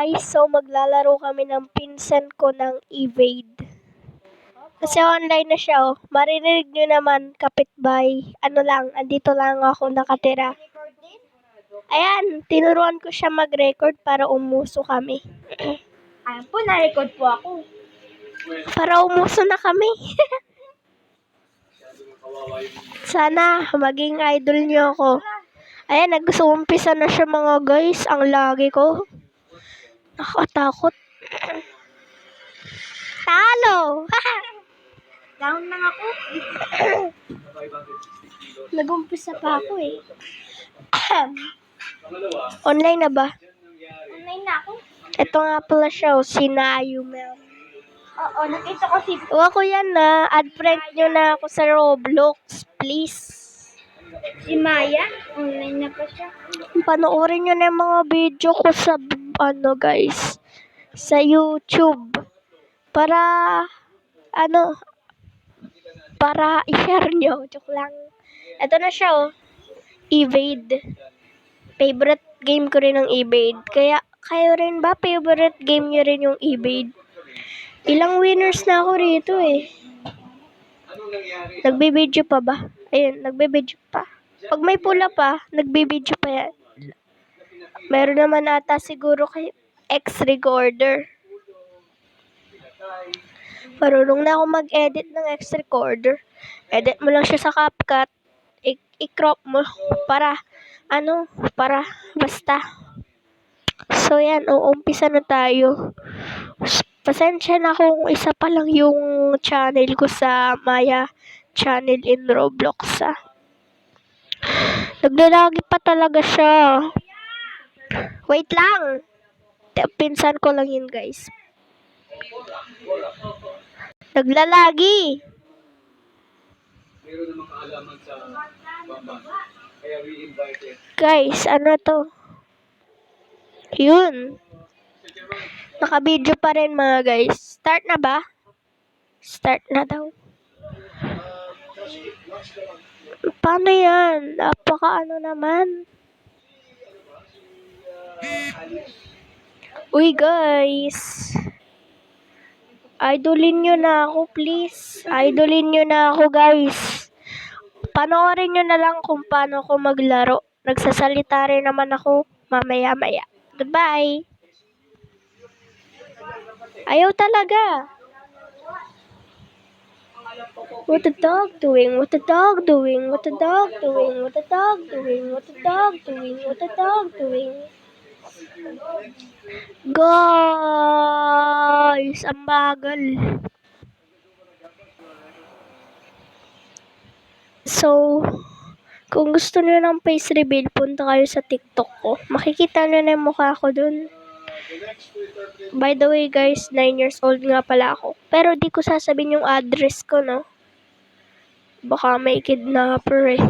guys, so maglalaro kami ng pinsan ko ng Evade. Kasi online na siya, oh. Maririnig nyo naman, kapitbahay. Andito lang ako nakatira. Ayan, tinuruan ko siya mag-record para umuso kami. Ayan po, na-record po ako. Para umuso na kami. Sana maging idol niyo ako. Ayan, nag-umpisa na siya mga guys. Ang lagi ko. Nakatakot. Talo! Down na ako. Nag-umpisa pa ako eh. Online na ba? Online na ako. Ito nga pala siya, Sinayu Mel. Oo, nakita ko si... Ako yan na. Add friend nyo na ako sa Roblox, please. Si Maya. Online na pa siya. Panoorin nyo na yung mga video ko sa, guys, sa YouTube. Para i-share nyo. Joke lang. Ito na siya, oh. Evade. Favorite game ko rin ng Evade. Kaya, kayo rin ba? Favorite game nyo rin yung Evade? Ilang winners na ako rito, eh. Nagbe-video pa ba? Ayun, nagbe-video pa. Pag may pula pa, nagbe-video pa yan. Meron naman ata siguro kay X-Recorder. Marunong na ako mag-edit ng X-Recorder. Edit mo lang siya sa CapCut. I-crop mo para basta. So yan, uumpisa na tayo. Pasensya na kung isa pa lang yung channel ko sa Maya channel in Roblox, ah. Naglalagi pa talaga siya. Wait lang. Pinsan ko lang yun, guys. Naglalagi. Guys, ano to? Yun. Naka-video pa rin mga guys. Start na ba? Start na daw. Paano yan? Naman. Uy guys. Idolin nyo na ako please. Idolin nyo na ako guys. Panoorin nyo na lang kung paano ako maglaro. Nagsasalita rin naman ako mamaya-maya. Goodbye. Ayaw talaga. What the dog doing? What the dog doing? What the dog doing? What the dog doing? What the dog doing? What the dog doing? Guys, ang bagal. So, kung gusto niyo ng face reveal, punta kayo sa TikTok ko. Makikita niyo na yung mukha ko dun. By the way guys, 9 years old nga pala ako. Pero di ko sasabihin yung address ko, no? Baka may kidnapper eh.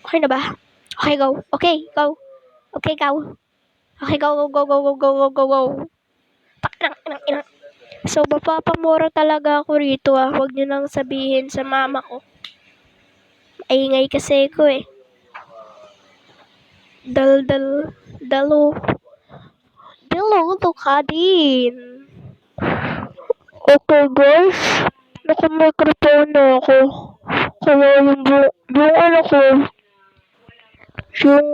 Okay na ba? Okay, go. Okay, go. Okay, go. Okay, go, go, go, go, go, go, go, go. Inang. So, mapapamura talaga ako rito, ah. Huwag niyo nang sabihin sa mama ko. Maingay kasi ko eh. Dalo ka din. Okay guys, naka-microphone na ako. Kaya yung ano ko, yung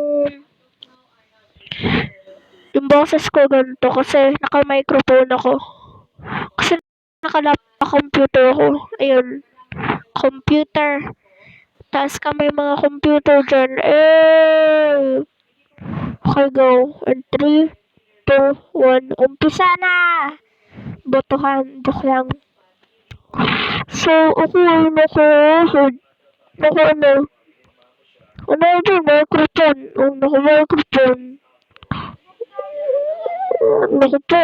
boses ko ganito kasi naka-microphone ako. Kasi naka-computer ako. Ayun, computer. Taas kami mga computer dyan. Okay, go. And 3, 2, 1. Umpisa na! Botohan. Joke lang. So, ako ay naka-microphone. Naka-microphone. Naku po.